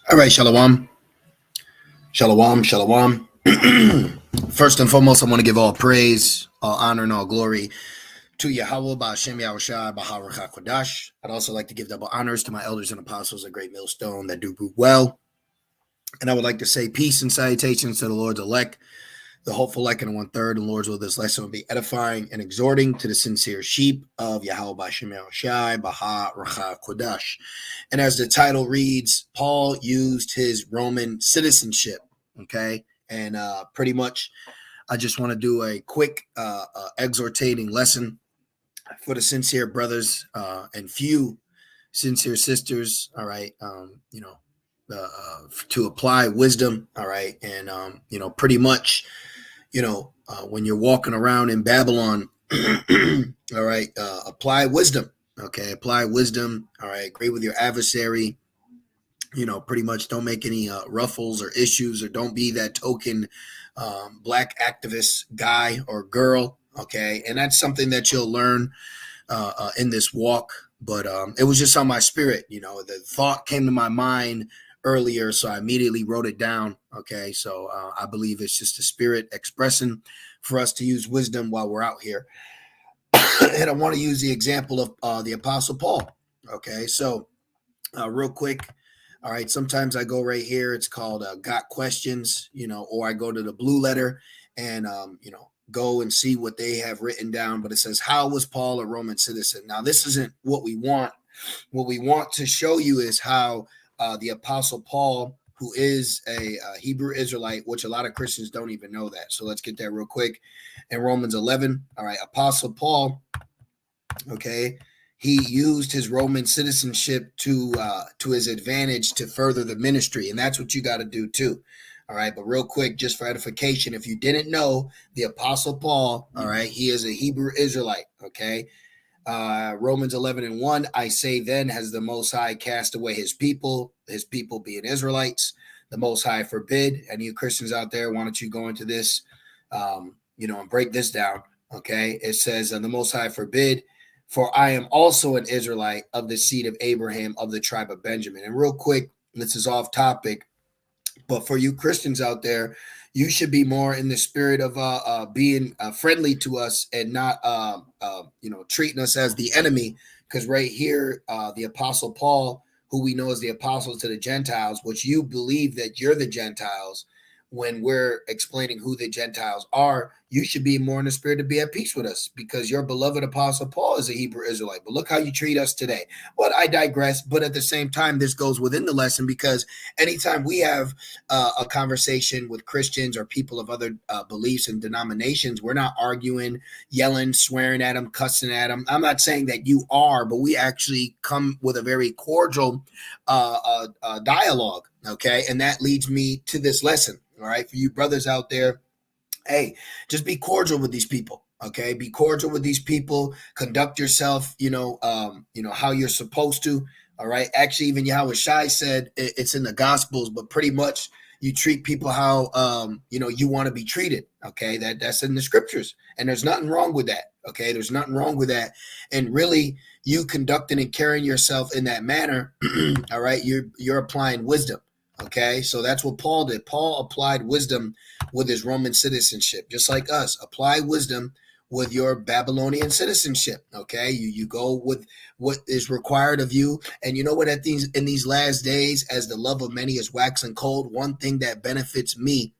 All right, Shalom. Shalom, Shalom. First and foremost, I want to give all praise, all honor, and all glory to Yahweh, Ba'ashem Yahushua, B'Harach HaKodash. I'd also like to give double honors to my elders and apostles, a great millstone that do root well. And I would like to say peace and salutations to the Lord's elect, the hopeful elect and 1/3. And Lord's will, this lesson will be edifying and exhorting to the sincere sheep of Yahweh, Ba'ashem Yahushua, B'Harach HaKodash. And as the title reads, Paul used his Roman citizenship. Okay. And pretty much, I just want to do a quick exhortating lesson for the sincere brothers and few sincere sisters. All right. To apply wisdom. All right. And, pretty much, when you're walking around in Babylon, all right, apply wisdom. Okay. Apply wisdom. All right. Agree with your adversary. Pretty much don't make any ruffles or issues, or don't be that token black activist guy or girl. Okay. And that's something that you'll learn in this walk. But it was just on my spirit. The thought came to my mind earlier, so I immediately wrote it down. Okay. So I believe it's just the spirit expressing for us to use wisdom while we're out here. And I want to use the example of the Apostle Paul. Okay. So real quick. All right. Sometimes I go right here. It's called Got Questions, or I go to the Blue Letter and, go and see what they have written down. But it says, how was Paul a Roman citizen? Now, this isn't what we want. What we want to show you is how the Apostle Paul, who is a Hebrew Israelite, which a lot of Christians don't even know that. So let's get that real quick. In Romans 11, all right, Apostle Paul, okay, he used his Roman citizenship to his advantage to further the ministry. And that's what you got to do too. All right. But real quick, just for edification, if you didn't know, the Apostle Paul, all right, he is a Hebrew Israelite. Okay. Romans 11:1, I say then, has the Most High cast away his people being Israelites? The Most High forbid. Any of you Christians out there, why don't you go into this, and break this down? Okay. It says, the Most High forbid. For I am also an Israelite of the seed of Abraham, of the tribe of Benjamin. And real quick, this is off topic, but for you Christians out there, you should be more in the spirit of being friendly to us and not, treating us as the enemy. Because right here, the Apostle Paul, who we know as the apostles to the Gentiles, which you believe that you're the Gentiles, when we're explaining who the Gentiles are, you should be more in the spirit to be at peace with us, because your beloved Apostle Paul is a Hebrew Israelite. But look how you treat us today. But I digress. But at the same time, this goes within the lesson, because anytime we have a conversation with Christians or people of other beliefs and denominations, we're not arguing, yelling, swearing at them, cussing at them. I'm not saying that you are, but we actually come with a very cordial dialogue. Okay. And that leads me to this lesson. All right. For you brothers out there, hey, just be cordial with these people. Okay. Be cordial with these people. Conduct yourself, how you're supposed to. All right. Actually, even Yahweh Shai said it's in the Gospels, but pretty much you treat people how, you want to be treated. Okay. That's in the scriptures, and there's nothing wrong with that. Okay. There's nothing wrong with that. And really, you conducting and carrying yourself in that manner. All right. You're applying wisdom. Okay, so that's what Paul did. Paul applied wisdom with his Roman citizenship, just like us. Apply wisdom with your Babylonian citizenship. Okay, you go with what is required of you. And you know what? In these last days, as the love of many is waxing cold, one thing that benefits me,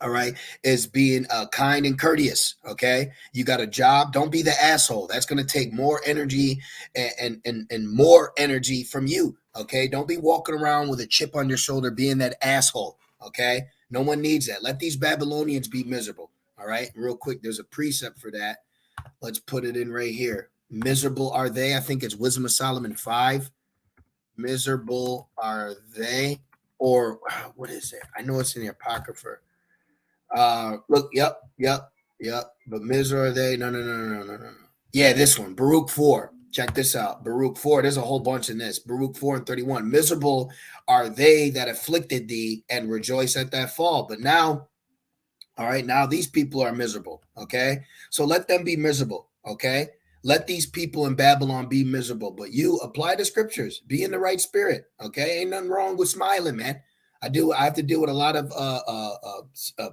all right, is being kind and courteous. Okay, you got a job, don't be the asshole. That's going to take more energy and more energy from you. Okay, don't be walking around with a chip on your shoulder being that asshole. Okay, no one needs that. Let these Babylonians be miserable. All right, real quick, there's a precept for that. Let's put it in right here. Miserable are they? I think it's Wisdom of Solomon 5. Miserable are they? Or what is it? I know it's in the Apocrypha. Look, yep. But miserable are they? No. Yeah, this one, Baruch 4. Check this out. Baruch 4. There's a whole bunch in this. Baruch 4:31. Miserable are they that afflicted thee, and rejoice at that fall. But now All right. Now these people are miserable. Okay. So let them be miserable. Okay. Let these people in Babylon be miserable. But you apply the scriptures, be in the right spirit. Okay. Ain't nothing wrong with smiling, man. I have to deal with a lot of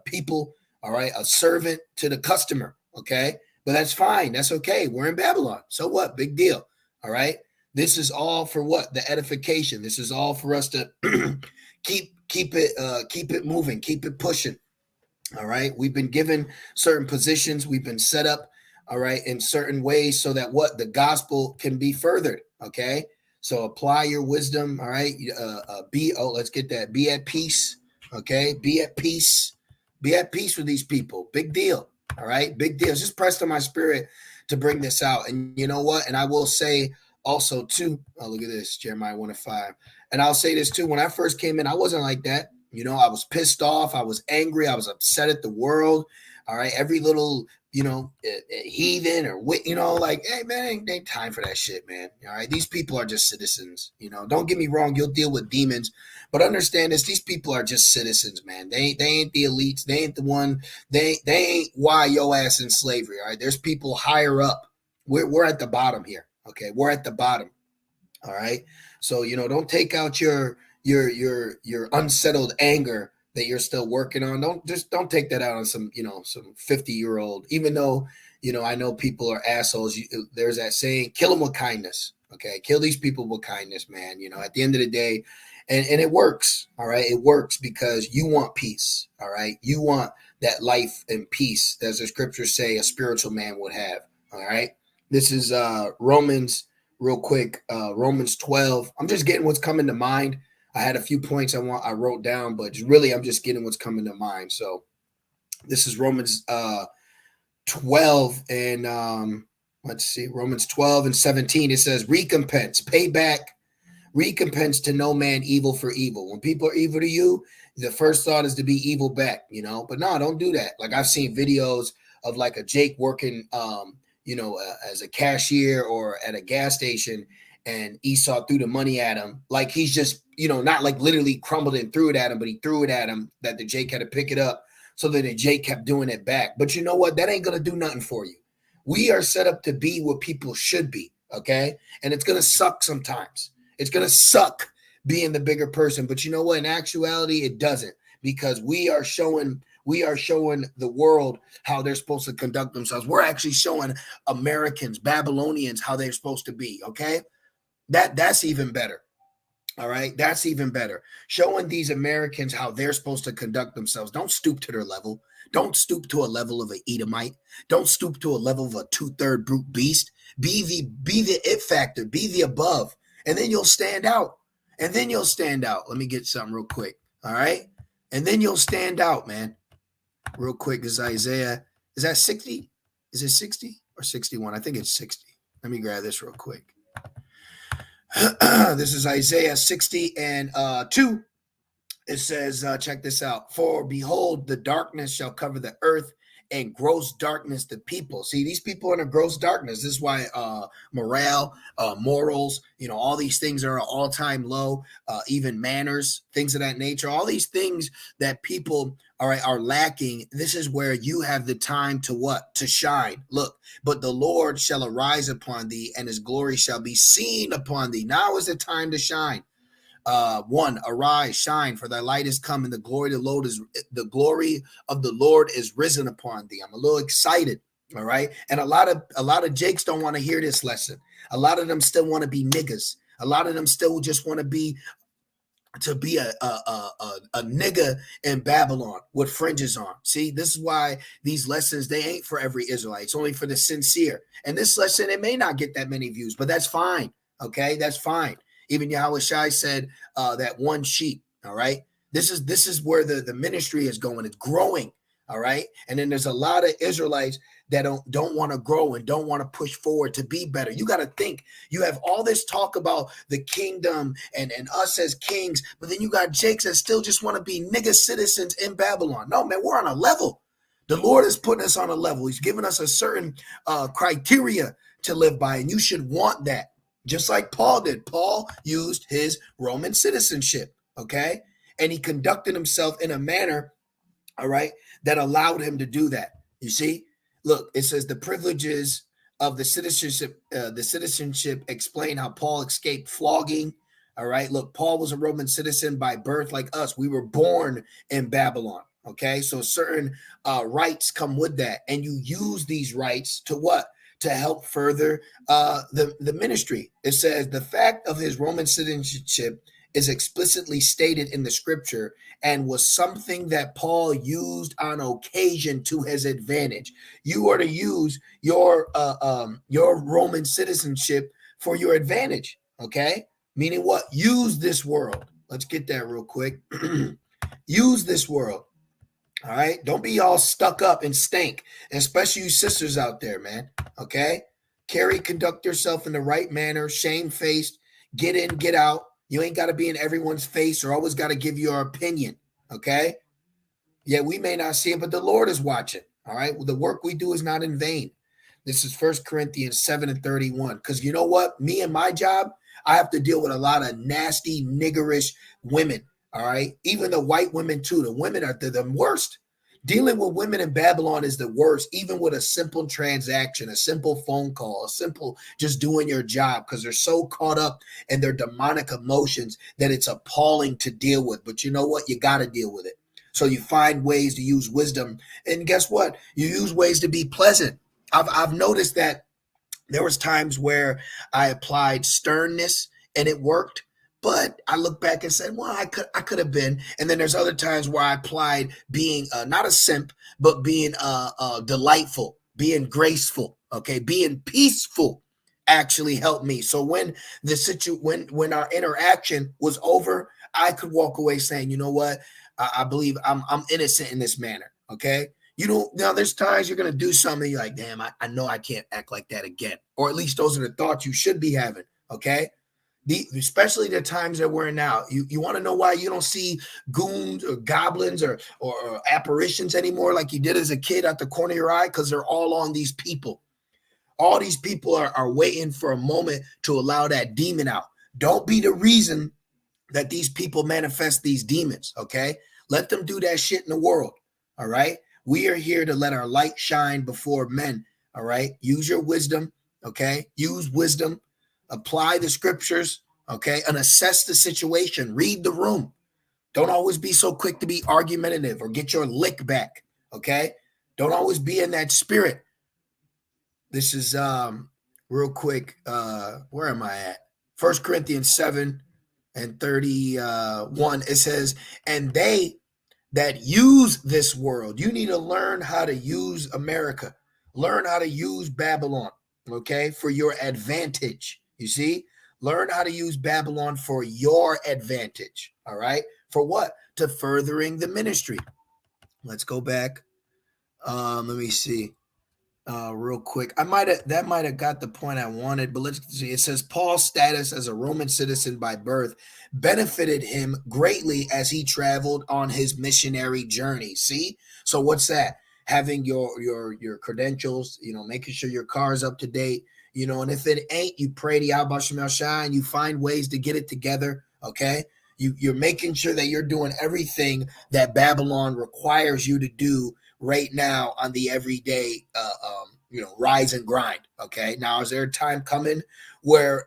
people. All right. A servant to the customer. Okay. But that's fine. That's okay. We're in Babylon. So what? Big deal. All right. This is all for what? The edification. This is all for us to keep it moving, keep it pushing. All right. We've been given certain positions. We've been set up, all right, in certain ways so that what? The gospel can be furthered. Okay. So apply your wisdom. All right. Let's get that. Be at peace. Okay. Be at peace. Be at peace with these people. Big deal. All right. Big deal. It's just pressed on my spirit to bring this out. And you know what? And I will say also, too, oh, look at this, Jeremiah 1:5. And I'll say this, too. When I first came in, I wasn't like that. You know, I was pissed off. I was angry. I was upset at the world. All right. Every little, heathen or, like, hey, man, ain't time for that shit, man. All right. These people are just citizens. Don't get me wrong. You'll deal with demons. But understand this. These people are just citizens, man. They ain't the elites. They ain't the one. They ain't why your ass in slavery. All right. There's people higher up. We're at the bottom here. Okay. We're at the bottom. All right. So, don't take out your unsettled anger that you're still working on. Don't take that out on some 50-year-old, even though, I know people are assholes. There's that saying, kill them with kindness. Okay. Kill these people with kindness, man. At the end of the day, and it works. All right. It works because you want peace. All right. You want that life and peace, as the scriptures say, a spiritual man would have. All right. This is Romans, real quick. Romans 12. I'm just getting what's coming to mind. I had a few points I wrote down, but really I'm just getting what's coming to mind. So this is Romans 12 and let's see, Romans 12 and 17. It says, recompense, pay back, recompense to no man evil for evil. When people are evil to you, the first thought is to be evil back, but no, don't do that. Like I've seen videos of like a Jake working, as a cashier or at a gas station, and Esau threw the money at him. Like he's just, not like literally crumbled and threw it at him, but he threw it at him that the Jake had to pick it up. So that the Jake kept doing it back. But you know what? That ain't going to do nothing for you. We are set up to be what people should be. Okay. And it's going to suck sometimes. It's going to suck being the bigger person. But you know what? In actuality, it doesn't, because we are showing the world how they're supposed to conduct themselves. We're actually showing Americans, Babylonians, how they're supposed to be. Okay. That's even better. All right. That's even better. Showing these Americans how they're supposed to conduct themselves. Don't stoop to their level. Don't stoop to a level of an Edomite. Don't stoop to a level of a 2/3 brute beast. Be the it factor. Be the above. And then you'll stand out. And then you'll stand out. Let me get something real quick. All right. And then you'll stand out, man. Real quick. This is Isaiah. Is that 60? Is it 60 or 61? I think it's 60. Let me grab this real quick. This is Isaiah 60 and 2. It says, check this out. For behold, the darkness shall cover the earth, and gross darkness the people. See, these people are in a gross darkness. This is why morale, morals, all these things are all-time low, even manners, things of that nature. All these things that people are lacking. This is where you have the time to what? To shine. Look, but the Lord shall arise upon thee, and his glory shall be seen upon thee. Now is the time to shine. 1, arise, shine, for thy light is come, and the glory of the Lord is risen upon thee. I'm a little excited. All right. And a lot of Jakes don't want to hear this lesson. A lot of them still want to be niggas. A lot of them still just want to be a nigga in Babylon with fringes on. See, this is why these lessons, they ain't for every Israelite. It's only for the sincere. And this lesson, it may not get that many views, but that's fine. Okay. That's fine. Even Yahweh Shai said that one sheep. All right. This is where the ministry is going. It's growing. All right. And then there's a lot of Israelites that don't want to grow and don't want to push forward to be better. You got to think, you have all this talk about the kingdom and us as kings, but then you got Jakes that still just want to be nigga citizens in Babylon. No, man, we're on a level. The Lord is putting us on a level. He's given us a certain criteria to live by, and you should want that. Just like Paul did. Paul used his Roman citizenship, okay? And he conducted himself in a manner all right, that allowed him to do that. You see, look, it says the privileges of the citizenship explain how Paul escaped flogging. All right, look, Paul was a Roman citizen by birth, like us. We were born in Babylon. Okay, so certain rights come with that, and you use these rights to what? To help further the ministry. It says the fact of his Roman citizenship is explicitly stated in the scripture and was something that Paul used on occasion to his advantage. You are to use your Roman citizenship for your advantage. Okay, meaning what? Use this world. Let's get that real quick. Use this world. All right, don't be all stuck up and stink, and especially you sisters out there, man. Okay, conduct yourself in the right manner, shamefaced, get in, get out. You ain't got to be in everyone's face or always got to give your opinion. Okay. Yeah, we may not see it, but the Lord is watching. All right. Well, the work we do is not in vain. This is 1 Corinthians 7:31. Because you know what? Me and my job, I have to deal with a lot of nasty, niggerish women. All right. Even the white women, too. The women are the worst. Dealing with women in Babylon is the worst, even with a simple transaction, a simple phone call, a simple just doing your job, because they're so caught up in their demonic emotions that it's appalling to deal with. But you know what? You got to deal with it. So you find ways to use wisdom. And guess what? You use ways to be pleasant. I've noticed that there was times where I applied sternness and it worked, but I look back and said, well, I could have been. And then there's other times where I applied being not a simp, but being delightful, being graceful, okay, being peaceful actually helped me. So when when our interaction was over, I could walk away saying, you know what, I believe I'm innocent in this manner, okay. You don't now. There's times you're gonna do something you're like, damn, I know I can't act like that again. Or at least those are the thoughts you should be having. Okay. Especially the times that we're in now. You want to know why you don't see goons or goblins or apparitions anymore like you did as a kid at the corner of your eye? Because they're all on these people. All these people are waiting for a moment to allow that demon out. Don't be the reason that these people manifest these demons. Okay. Let them do that shit in the world. All right. We are here to let our light shine before men. All right. Use your wisdom. Okay. Use wisdom. Apply the scriptures. Okay. And assess the situation. Read the room. Don't always be so quick to be argumentative or get your lick back. Okay. Don't always be in that spirit. This is real quick. Where am I at? 1 Corinthians 7:31. It says, and they that use this world. You need to learn how to use America. Learn how to use Babylon, okay, for your advantage. You see? Learn how to use Babylon for your advantage, all right? For what? To furthering the ministry. Let's go back. Let me see. Real quick. That might have got the point I wanted, but let's see. It says Paul's status as a Roman citizen by birth benefited him greatly as he traveled on his missionary journey. See? So what's that? Having your credentials, making sure your car is up to date, and if it ain't, you pray to Yahweh Shem Shai and you find ways to get it together. Okay. You're making sure that you're doing everything that Babylon requires you to do right now on the everyday rise and grind. Okay, now is there a time coming where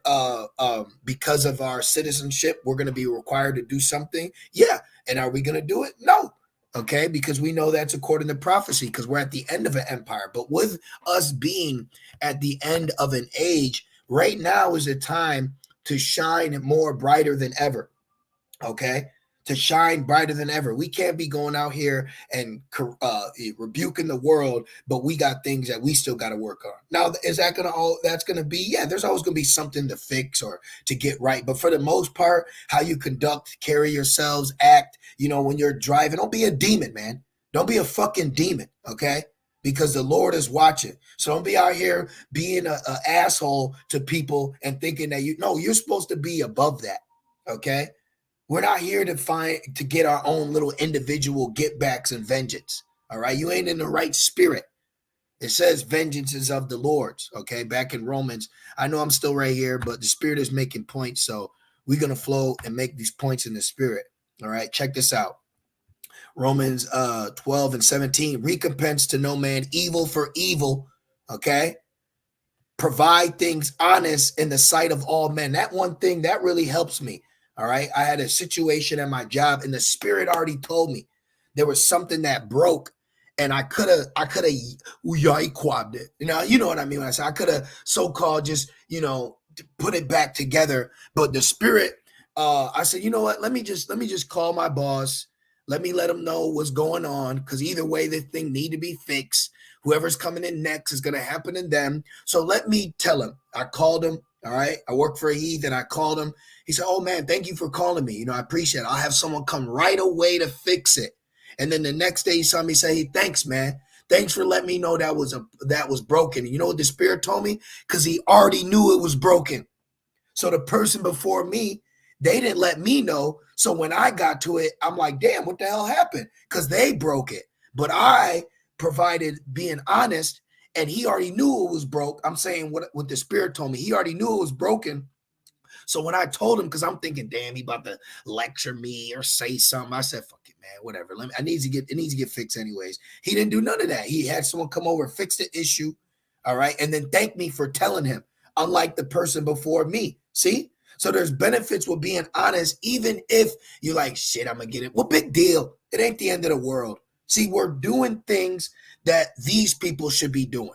because of our citizenship we're going to be required to do something? Yeah. And are we going to do it? No. Okay, because we know that's according to prophecy, because we're at the end of an empire. But with us being at the end of an age, right now is a time to shine more brighter than ever. Okay, to shine brighter than ever. We can't be going out here and rebuking the world, but we got things that we still got to work on. Now, is that going to all that's going to be? Yeah, there's always going to be something to fix or to get right. But for the most part, how you conduct, carry yourselves, act, when you're driving, don't be a demon, man. Don't be a fucking demon, okay? Because the Lord is watching. So don't be out here being an asshole to people and thinking that you're supposed to be above that, okay? We're not here to get our own little individual get backs and vengeance. All right. You ain't in the right spirit. It says vengeance is of the Lord's. Okay. Back in Romans. I know I'm still right here, but the spirit is making points. So we're going to flow and make these points in the spirit. All right. Check this out. Romans 12 and 17, recompense to no man evil for evil, okay? Provide things honest in the sight of all men. That one thing, that really helps me, all right? I had a situation at my job, and the Spirit already told me there was something that broke, and I could have yaquabbed it. You know what I mean when I say I could have so-called just, put it back together. But the Spirit, I said, you know what? Let me just call my boss. Let me let him know what's going on, because either way, this thing need to be fixed. Whoever's coming in next is going to happen to them. So let me tell him. I called him. All right. I work for a heathen. I called him. He said, oh, man, thank you for calling me. I appreciate it. I'll have someone come right away to fix it. And then the next day he saw me say, hey, thanks, man. Thanks for letting me know that was broken. And you know what the Spirit told me? Because he already knew it was broken. So the person before me, they didn't let me know. So when I got to it, I'm like, damn, what the hell happened? Because they broke it. But I provided being honest, and he already knew it was broke. I'm saying what the Spirit told me. He already knew it was broken. So when I told him, because I'm thinking, damn, he about to lecture me or say something, I said, fuck it, man, whatever. It needs to get fixed anyways. He didn't do none of that. He had someone come over, fix the issue, all right, and then thank me for telling him, unlike the person before me. See? So there's benefits with being honest, even if you're like, shit, I'm going to get it. Well, big deal. It ain't the end of the world. See, we're doing things that these people should be doing.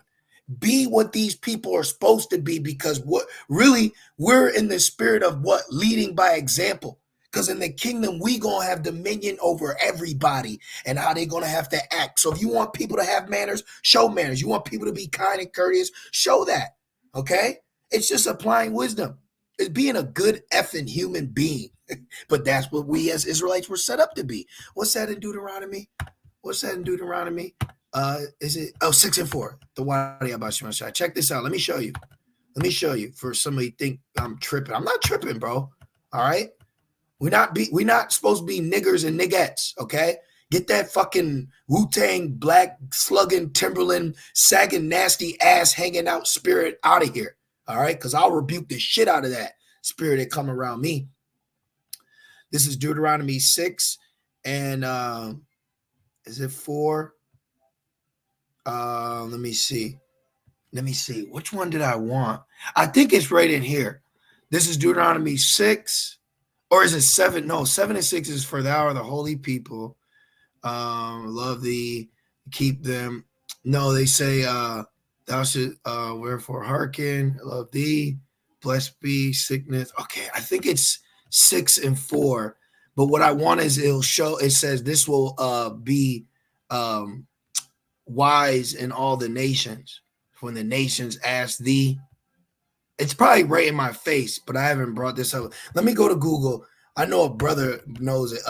Be what these people are supposed to be, because we're in the spirit of leading by example. Because in the kingdom, we going to have dominion over everybody and how they going to have to act. So if you want people to have manners, show manners. You want people to be kind and courteous, show that. Okay? It's just applying wisdom. It's being a good effing human being. But that's what we as Israelites were set up to be. What's that in Deuteronomy? Is it 6 and 4? The Wadi Abashimashai. Check this out. Let me show you for somebody think I'm tripping. I'm not tripping, bro. All right. We're not supposed to be niggers and niggettes, okay? Get that fucking Wu-Tang black slugging Timberland sagging nasty ass hanging out spirit out of here. All right, because I'll rebuke the shit out of that spirit that come around me. This is Deuteronomy 6 and is it 4? Let me see. Which one did I want? I think it's right in here. This is Deuteronomy 6, or is it 7? No, 7 and 6 is for thou are the holy people. Love thee, keep them. No, they say thou should wherefore hearken, love thee, blessed be sickness. Okay, I think it's 6 and 4. But what I want is it says this will be wise in all the nations. When the nations ask thee, it's probably right in my face, but I haven't brought this up. Let me go to Google. I know a brother knows it.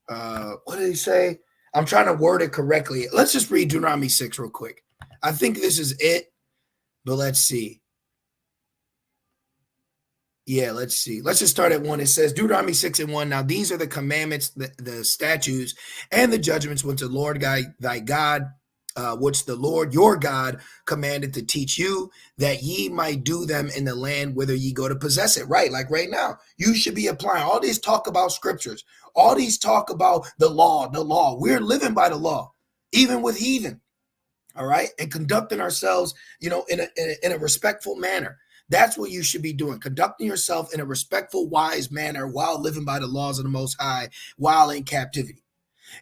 What did he say? I'm trying to word it correctly. Let's just read Deuteronomy 6 real quick. I think this is it, but let's see. Yeah, let's see. Let's just start at 1. It says, Deuteronomy 6 and 1. Now these are the commandments, the statutes, and the judgments which the Lord thy God, which the Lord your God commanded to teach you, that ye might do them in the land whither ye go to possess it. Right, like right now. You should be applying. All these talk about scriptures. All these talk about the law. We're living by the law, even with heathen. All right, and conducting ourselves, in a respectful manner. That's what you should be doing, conducting yourself in a respectful, wise manner while living by the laws of the Most High, while in captivity.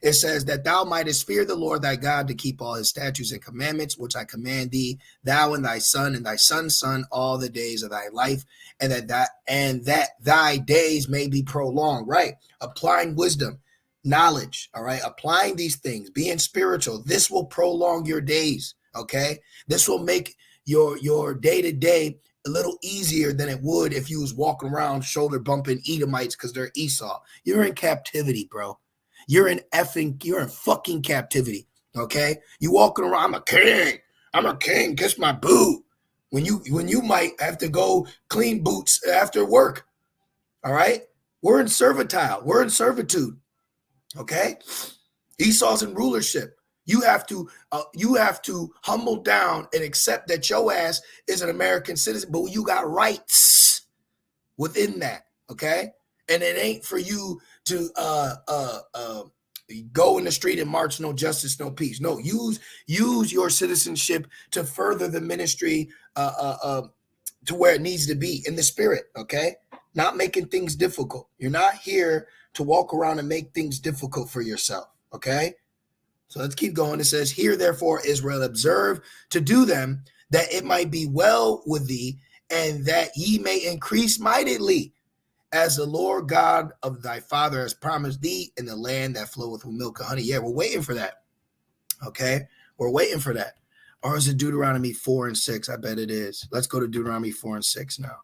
It says that thou mightest fear the Lord thy God to keep all his statutes and commandments, which I command thee, thou and thy son's son, all the days of thy life, and that thy days may be prolonged. Right? Applying wisdom, knowledge. All right, applying these things, being spiritual. This will prolong your days. Okay, this will make your day-to-day a little easier than it would if you was walking around shoulder bumping Edomites because they're Esau. You're in captivity, bro. You're in fucking captivity. Okay, you walking around. I'm a king. Kiss my boot. When you might have to go clean boots after work. All right, we're in servitude. Okay, Esau's in rulership. You have to humble down and accept that your ass is an American citizen, but you got rights within that. Okay, And it ain't for you to go in the street and march no justice, no peace. No, use your citizenship to further the ministry to where it needs to be in the spirit, okay? Not making things difficult. You're not here to walk around and make things difficult for yourself, okay? So let's keep going. It says, "Hear therefore, Israel, observe to do them, that it might be well with thee, and that ye may increase mightily, as the Lord God of thy father has promised thee in the land that floweth with milk and honey." Yeah, we're waiting for that, okay? We're waiting for that. Or is it Deuteronomy 4 and 6? I bet it is. Let's go to Deuteronomy 4 and 6 now.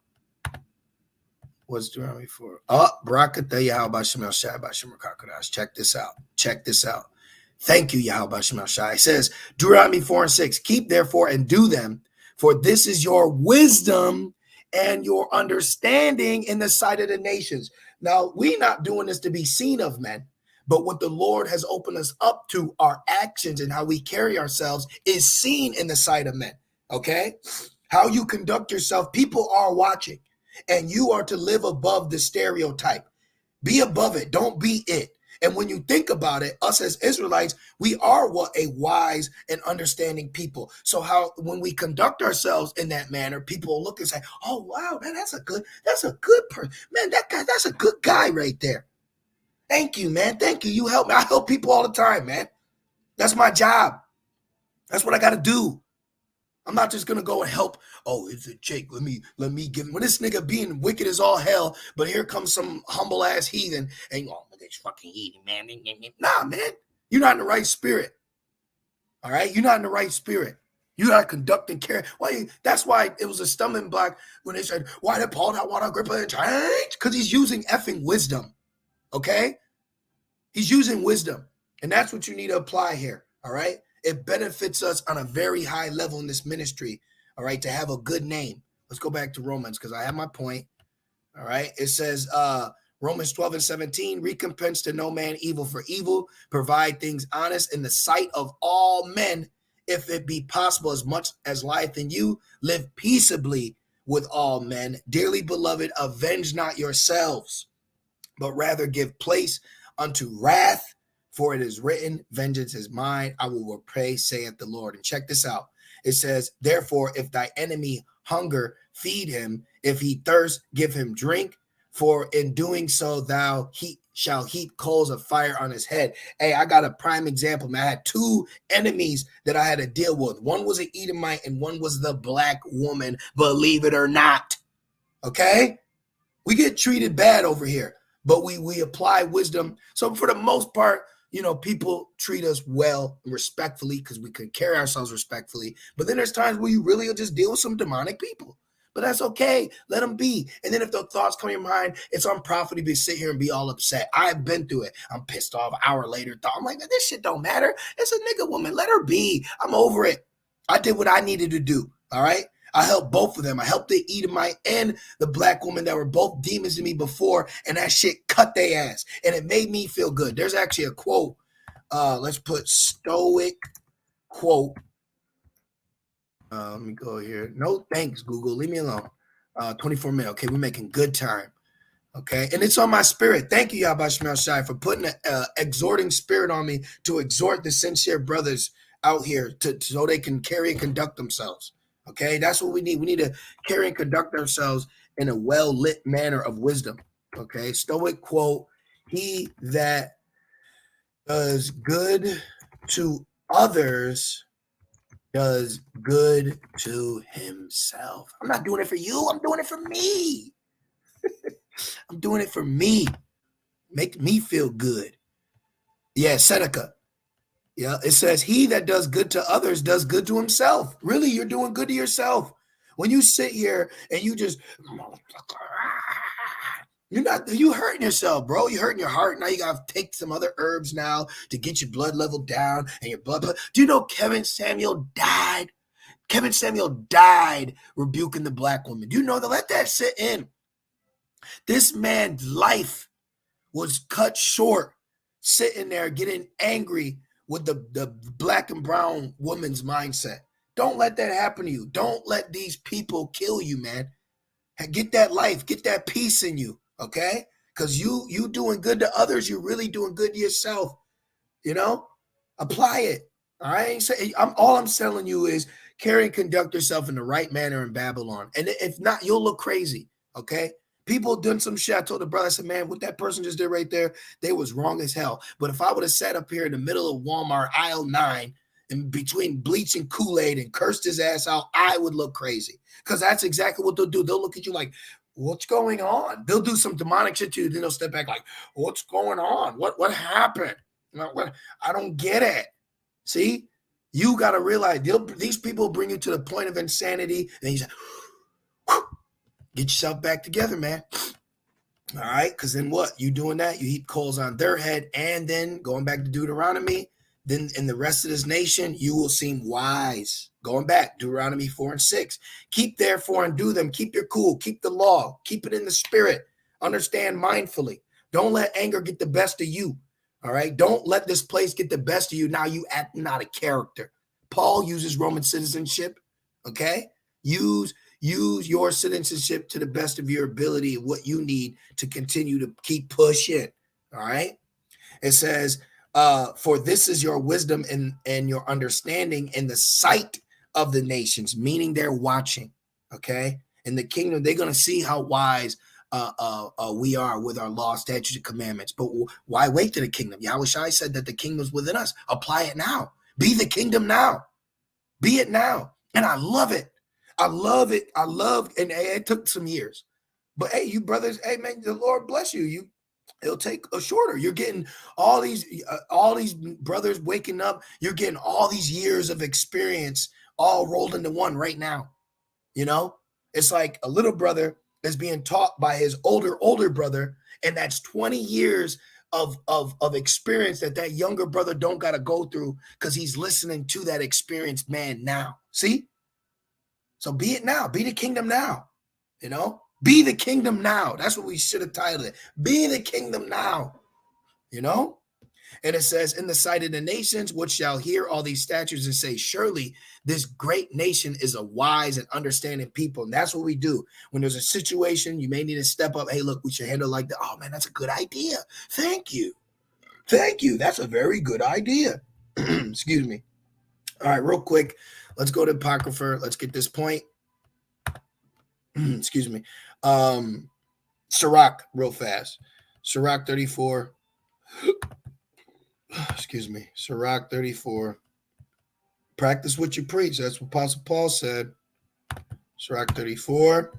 What's Deuteronomy 4? Oh, Barakatah Yahweh Shemel Shai Bashem Rakakadash. Check this out. Check this out. Thank you, Yahweh Shemel Shai. It says, Deuteronomy 4 and 6, "Keep therefore and do them, for this is your wisdom and your understanding in the sight of the nations." Now, we're not doing this to be seen of men, but what the Lord has opened us up to, our actions and how we carry ourselves, is seen in the sight of men, okay? How you conduct yourself, people are watching, and you are to live above the stereotype. Be above it. Don't be it. And when you think about it, us as Israelites, we are what a wise and understanding people. So how when we conduct ourselves in that manner, people will look and say, "Oh wow, man, that's a good person. Man, that guy, that's a good guy right there. Thank you, man. Thank you. You help me. I help people all the time, man. That's my job. That's what I got to do. I'm not just gonna go and help. Oh, it's a Jake. Let me give him. When this nigga being wicked as all hell, but here comes some humble ass heathen, and oh, this fucking heathen, man. Nah, man, you're not in the right spirit. All right, you're not in the right spirit. You gotta conduct and care. Why? That's why it was a stumbling block when they said, "Why did Paul not want Agrippa to change?" Because he's using effing wisdom. Okay, he's using wisdom, and that's what you need to apply here. All right. It benefits us on a very high level in this ministry, all right, to have a good name. Let's go back to Romans because I have my point, all right? It says, Romans 12 and 17, "Recompense to no man evil for evil, provide things honest in the sight of all men, if it be possible, as much as lieth in you, live peaceably with all men. Dearly beloved, avenge not yourselves, but rather give place unto wrath. For it is written, vengeance is mine, I will repay, saith the Lord." And check this out. It says, "Therefore, if thy enemy hunger, feed him. If he thirst, give him drink. For in doing so, thou shall heap coals of fire on his head." Hey, I got a prime example, man. I had two enemies that I had to deal with. One was an Edomite and one was the black woman, believe it or not. Okay? We get treated bad over here, but we apply wisdom. So for the most part, people treat us well and respectfully because we can carry ourselves respectfully. But then there's times where you really will just deal with some demonic people. But that's okay. Let them be. And then if the thoughts come in your mind, it's unprofitable to sit here and be all upset. I've been through it. I'm pissed off. An hour later, I'm like, man, this shit don't matter. It's a nigga woman. Let her be. I'm over it. I did what I needed to do. All right. I helped both of them. I helped the Edomite and the black woman that were both demons to me before, and that shit cut their ass. And it made me feel good. There's actually a quote. Let's put stoic quote. Let me go here. No thanks, Google. Leave me alone. 24 minutes. Okay, we're making good time. Okay, and it's on my spirit. Thank you, Yahweh Shemel Shai, for putting an exhorting spirit on me to exhort the sincere brothers out here so they can carry and conduct themselves. Okay, that's what we need. We need to carry and conduct ourselves in a well-lit manner of wisdom. Okay, stoic quote, "He that does good to others does good to himself." I'm not doing it for you. I'm doing it for me. I'm doing it for me. Make me feel good. Yeah, Seneca. Yeah, it says, "He that does good to others does good to himself." Really, you're doing good to yourself. When you sit here and you just, you hurting yourself, bro. You hurting your heart. Now you got to take some other herbs now to get your blood level down and your blood. Do you know Kevin Samuel died? Kevin Samuel died rebuking the black woman. Do you know that? Let that sit in. This man's life was cut short, sitting there getting angry with the black and brown woman's mindset. Don't let that happen to you. Don't let these people kill you, man. Get that life, get that peace in you, okay? Because you doing good to others, you're really doing good to yourself. You know, apply it. All right. I ain't say, all I'm telling you is carry and conduct yourself in the right manner in Babylon. And if not, you'll look crazy. Okay. People done some shit. I told the brother, I said, man, what that person just did right there, they was wrong as hell. But if I would have sat up here in the middle of Walmart aisle 9 and between bleach and Kool-Aid and cursed his ass out, I would look crazy. Because that's exactly what they'll do. They'll look at you like, what's going on? They'll do some demonic shit to you. Then they'll step back like, what's going on? What happened? I don't get it. See, you got to realize these people bring you to the point of insanity, and you say, get yourself back together, man. All right, because then what? You doing that, you heap coals on their head, and then going back to Deuteronomy, then in the rest of this nation, you will seem wise. Going back, Deuteronomy 4 and 6. Keep therefore and do them. Keep your cool. Keep the law. Keep it in the spirit. Understand mindfully. Don't let anger get the best of you. All right. Don't let this place get the best of you. Now you acting out of character. Paul uses Roman citizenship. Okay. Use your citizenship to the best of your ability and what you need to continue to keep pushing. All right. It says, for this is your wisdom and your understanding in the sight of the nations, meaning they're watching. Okay. In the kingdom, they're going to see how wise we are with our law, statutes, and commandments. But why wait to the kingdom? Yahushua said that the kingdom's within us. Apply it now. Be the kingdom now. Be it now. And I love it. I love it. I love, and it took some years. But hey, you brothers, hey man, the Lord bless you. It'll take a shorter. You're getting all these brothers waking up. You're getting all these years of experience all rolled into one right now. You know, it's like a little brother is being taught by his older brother, and that's 20 years of experience that younger brother don't got to go through because he's listening to that experienced man now. See? So be it now. Be the kingdom now. You know? Be the kingdom now. That's what we should have titled it. Be the kingdom now. You know? And it says, in the sight of the nations, which shall hear all these statutes and say, surely this great nation is a wise and understanding people. And that's what we do. When there's a situation, you may need to step up. Hey, look, we should handle like that. Oh, man, that's a good idea. Thank you. Thank you. That's a very good idea. Excuse me. All right, real quick. Let's go to Apocrypha. Let's get this point. Excuse me. Sirach, real fast. Sirach 34. Excuse me. Sirach 34. Practice what you preach. That's what Apostle Paul said. Sirach 34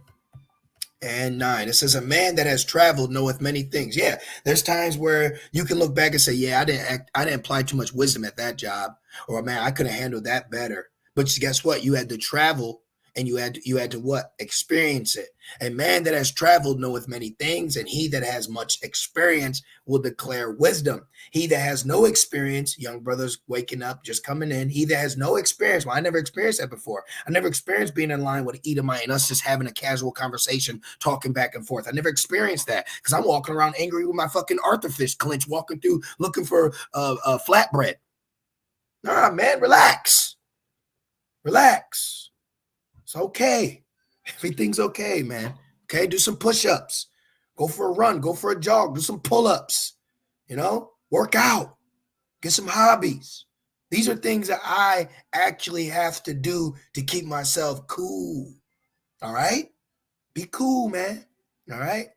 and 9. It says, a man that has traveled knoweth many things. Yeah, there's times where you can look back and say, yeah, I didn't apply too much wisdom at that job. Or, man, I could have handled that better. But guess what? You had to travel. And you had to what? Experience it. A man that has traveled knoweth many things, and he that has much experience will declare wisdom. He that has no experience, young brothers waking up, just coming in, he that has no experience, well, I never experienced that before. I never experienced being in line with an Edomite and us just having a casual conversation, talking back and forth. I never experienced that because I'm walking around angry with my fucking Arthur fish clench, walking through looking for a flatbread. Nah, man, relax. Relax. It's okay. Everything's okay, man. Okay, do some push-ups. Go for a run. Go for a jog. Do some pull-ups. You know, work out. Get some hobbies. These are things that I actually have to do to keep myself cool. All right? Be cool, man. All right?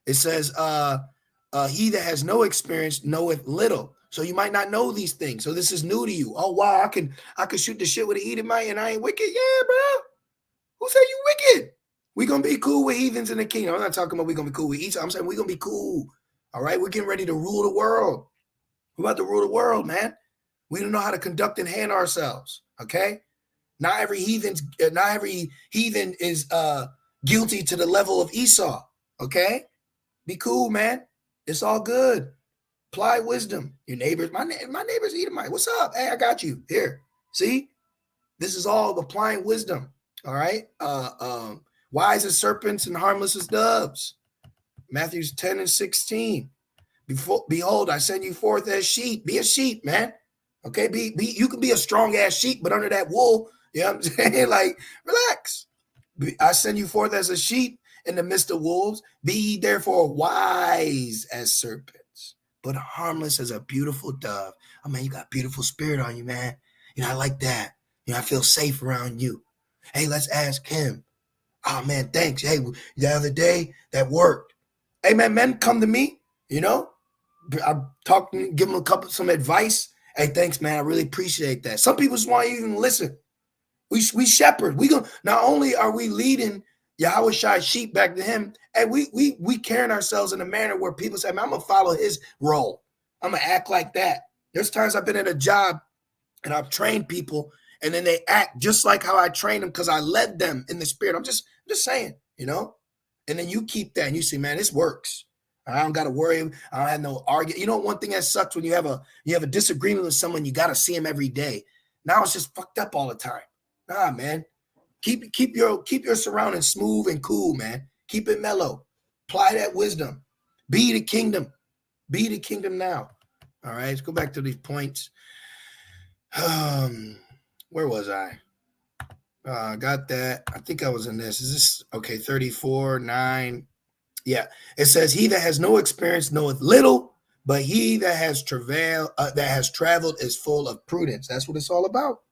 It says, he that has no experience knoweth little. So you might not know these things. So this is new to you. Oh, wow, I can shoot the shit with an Edomite and I ain't wicked. Yeah, bro. Who said you wicked? We're going to be cool with heathens in the kingdom. I'm not talking about we're going to be cool with each. I'm saying we're going to be cool. All right? We're getting ready to rule the world. We're about to rule the world, man. We don't know how to conduct and handle ourselves. Okay? Not every heathen is guilty to the level of Esau. Okay? Be cool, man. It's all good. Apply wisdom. Your neighbors, my neighbor's Edomite. What's up? Hey, I got you. Here. See? This is all applying wisdom. All right. Wise as serpents and harmless as doves. Matthew 10 and 16. Behold, I send you forth as sheep. Be a sheep, man. Okay. You can be a strong ass sheep, but under that wool, you know what I'm saying? Like, relax. I send you forth as a sheep in the midst of wolves. Be ye therefore wise as serpents, but harmless as a beautiful dove. Oh man, you got beautiful spirit on you, man. I like that. I feel safe around you. Hey, let's ask him. Oh man, thanks. Hey, the other day that worked. Hey man, men come to me, I talk, give them some advice. Hey, thanks, man. I really appreciate that. Some people just want you to even listen. We shepherd. Not only are we leading Yahweh Shai sheep back to him, and we carrying ourselves in a manner where people say, man, I'm gonna follow his role. I'm gonna act like that. There's times I've been at a job and I've trained people, and then they act just like how I trained them because I led them in the spirit. I'm just saying, And then you keep that and you say, man, this works. I don't got to worry. I don't have no argument. One thing that sucks when you have a disagreement with someone, you got to see him every day. Now it's just fucked up all the time. Nah, man. Keep your surroundings smooth and cool, man. Keep it mellow. Apply that wisdom. Be the kingdom. Be the kingdom now. All right, let's go back to these points. Where was I? Got that. I think I was in this. Is this okay? 34:9. Yeah, it says, "He that has no experience knoweth little, but he that has traveled is full of prudence." That's what it's all about.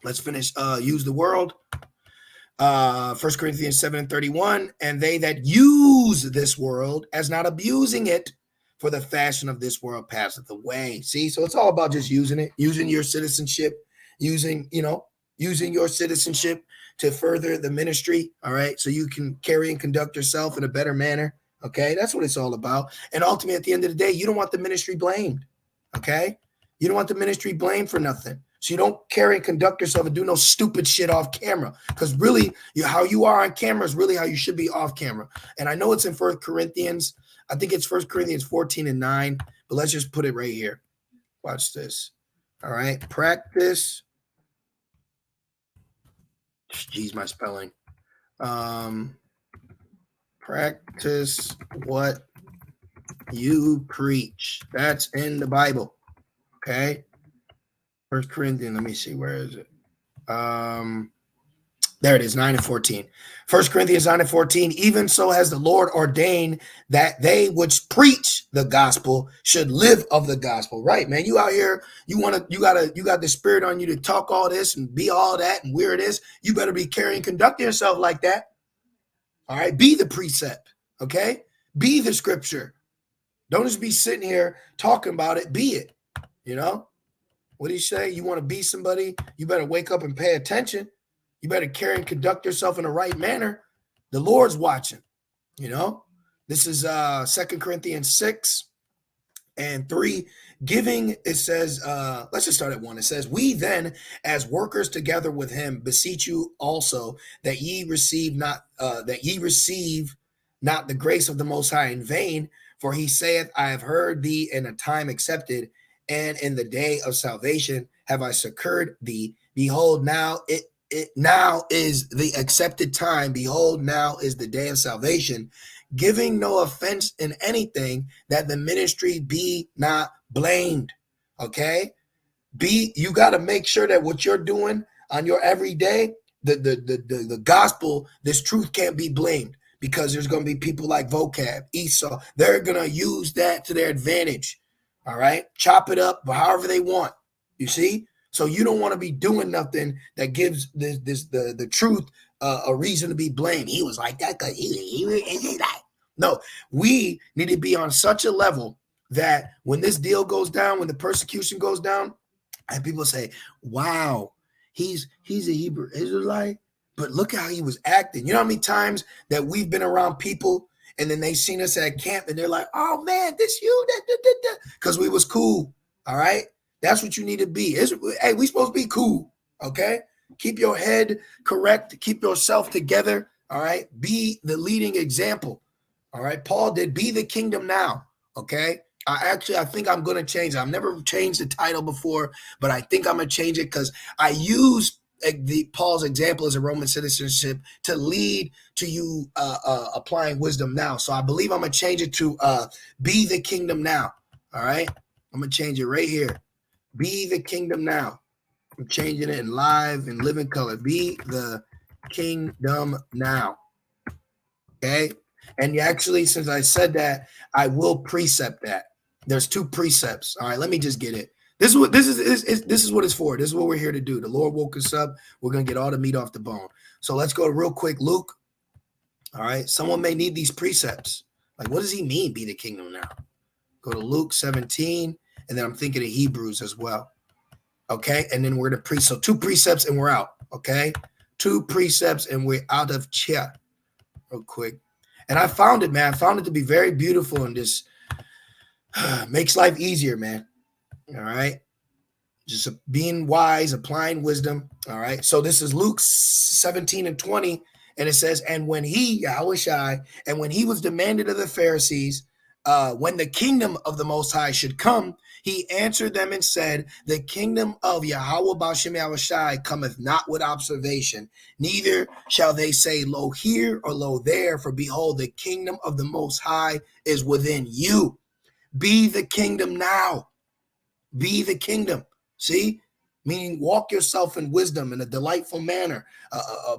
Let's finish. Use the world. 1 Corinthians 7:31. And they that use this world as not abusing it, for the fashion of this world passeth away. See, so it's all about just using it, using your citizenship, using your citizenship to further the ministry. All right, so you can carry and conduct yourself in a better manner. Okay, that's what it's all about. And ultimately, at the end of the day, you don't want the ministry blamed. Okay, you don't want the ministry blamed for nothing. So you don't carry and conduct yourself and do no stupid shit off camera, because really, how you are on camera is really how you should be off camera. And I know it's in 1 Corinthians. I think it's 1 Corinthians 14:9, but let's just put it right here. Watch this. All right, practice. Geez, my spelling. Practice what you preach. That's in the Bible. Okay. 1 Corinthians, let me see, where is it? There it is, 9:14. 1 Corinthians 9:14. Even so has the Lord ordained that they which preach the gospel should live of the gospel. Right, man. You out here, you got the spirit on you to talk all this and be all that and where it is. You better be carrying, conducting yourself like that. All right. Be the precept. Okay. Be the scripture. Don't just be sitting here talking about it. Be it. What do you say? You want to be somebody? You better wake up and pay attention. You better carry and conduct yourself in the right manner. The Lord's watching. This is 2 Corinthians 6:3. Giving, it says, let's just start at 1. It says, "We then, as workers together with him, beseech you also that ye receive not the grace of the Most High in vain. For he saith, I have heard thee in a time accepted, and in the day of salvation have I succored thee. Behold, now it now is the accepted time. Behold, now is the day of salvation, giving no offense in anything, that the ministry be not blamed." Okay, you got to make sure that what you're doing on your everyday, the gospel, this truth can't be blamed, because there's going to be people like Vocab, Esau. They're going to use that to their advantage. All right, chop it up however they want. You see. So you don't want to be doing nothing that gives the truth a reason to be blamed. He was like that because he that. No, we need to be on such a level that when this deal goes down, when the persecution goes down, and people say, "Wow, he's a Hebrew Israelite, but look how he was acting." You know how many times that we've been around people and then they seen us at camp and they're like, "Oh man, this you," because we was cool. All right. That's what you need to be. Hey, we supposed to be cool, okay? Keep your head correct. Keep yourself together, all right? Be the leading example, all right? Paul did. Be the kingdom now, okay? I think I'm going to change it. I've never changed the title before, but I think I'm going to change it because I use Paul's example as a Roman citizenship to lead to you applying wisdom now. So I believe I'm going to change it to be the kingdom now, all right? I'm going to change it right here. Be the kingdom now. I'm changing it in live and living color. Be the kingdom now. Okay. And you actually, since I said that, I will precept that. There's 2 precepts. All right, let me just get it. This is what this is what it's for. This is what we're here to do. The Lord woke us up. We're gonna get all the meat off the bone. So let's go real quick, Luke. All right, someone may need these precepts. Like, what does he mean, be the kingdom now? Go to Luke 17, and then I'm thinking of Hebrews as well. Okay, and then we're gonna so 2 precepts and we're out. Okay, 2 precepts and we're out of chair. Real quick. And I found it, man. I found it to be very beautiful and just makes life easier, man. All right. Just being wise, applying wisdom. All right. So this is Luke 17 and 20. And it says, and when he, Yahushua, and when he was demanded of the Pharisees, when the kingdom of the Most High should come, he answered them and said, the kingdom of Yahweh Bashem Yahushua cometh not with observation, neither shall they say, lo here or lo there, for behold, the kingdom of the Most High is within you. Be the kingdom now. Be the kingdom. See? Meaning walk yourself in wisdom in a delightful manner,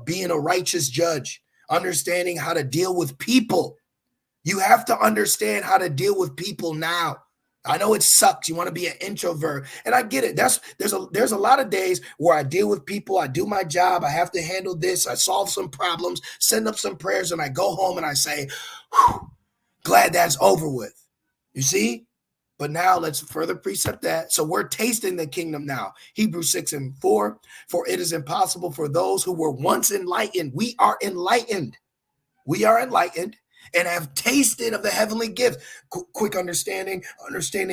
being a righteous judge, understanding how to deal with people. You have to understand how to deal with people now. I know it sucks. You want to be an introvert, and I get it. There's a lot of days where I deal with people. I do my job. I have to handle this. I solve some problems, send up some prayers, and I go home and I say, glad that's over with. You see? But now let's further precept that. So we're tasting the kingdom now. Hebrews 6 and 4, for it is impossible for those who were once enlightened. We are enlightened. We are enlightened and have tasted of the heavenly gift. Quick understanding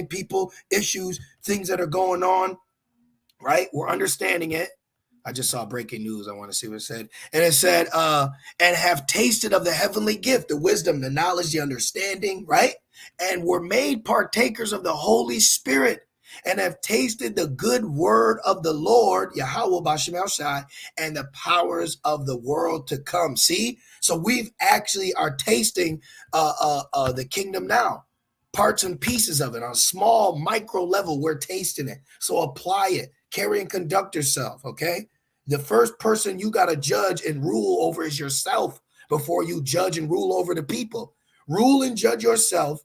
people, issues, things that are going on, right? We're understanding it. I just saw breaking news. I want to see what it said. And it said, and have tasted of the heavenly gift, the wisdom, the knowledge, the understanding, right? And were made partakers of the Holy Spirit and have tasted the good word of the Lord, Yahweh Bashem Shai, and the powers of the world to come. See? So we've actually are tasting the kingdom now. Parts and pieces of it on a small micro level, we're tasting it. So apply it. Carry and conduct yourself, okay? The first person you got to judge and rule over is yourself before you judge and rule over the people. Rule and judge yourself.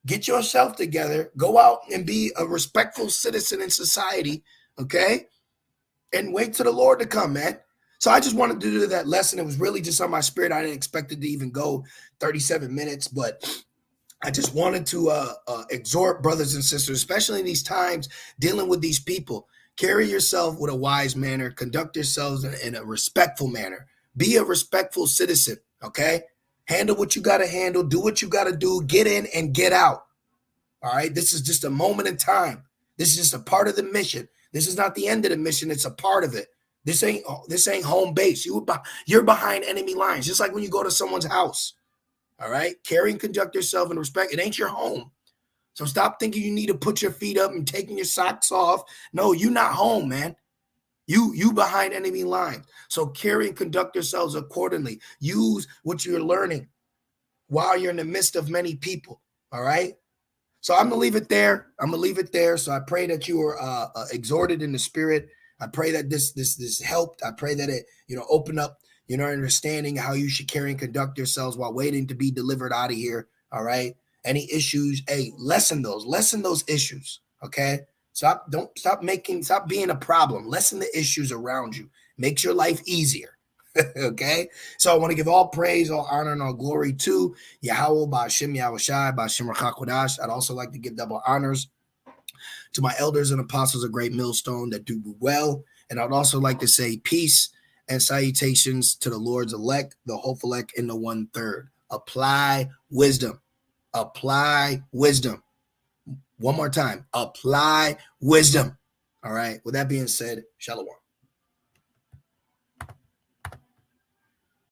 Get yourself together. Go out and be a respectful citizen in society, okay? And wait for the Lord to come, man. So I just wanted to do that lesson. It was really just on my spirit. I didn't expect it to even go 37 minutes, but I just wanted to exhort brothers and sisters, especially in these times, dealing with these people. Carry yourself with a wise manner. Conduct yourselves in a respectful manner. Be a respectful citizen, okay? Handle what you got to handle. Do what you got to do. Get in and get out, all right? This is just a moment in time. This is just a part of the mission. This is not the end of the mission. It's a part of it. This ain't home base. You're behind enemy lines, just like when you go to someone's house, all right? Carry and conduct yourself in respect. It ain't your home. So stop thinking you need to put your feet up and taking your socks off. No, you're not home, man. You behind enemy lines. So carry and conduct yourselves accordingly. Use what you're learning while you're in the midst of many people. All right. So I'm gonna leave it there. So I pray that you are exhorted in the spirit. I pray that this helped. I pray that it open up understanding how you should carry and conduct yourselves while waiting to be delivered out of here. All right. Any issues, hey, lessen those issues. Okay. Stop being a problem. Lessen the issues around you. Makes your life easier. Okay. So I want to give all praise, all honor, and all glory to Yahweh, Ba'ashem Yahushai, Ba'ashem Rachakodash. I'd also like to give double honors to my elders and apostles of Great Millstone that do well. And I'd also like to say peace and salutations to the Lord's elect, the hopeful elect in the 1/3. Apply wisdom. Apply wisdom. One more time. Apply wisdom. All right. With that being said, shalom.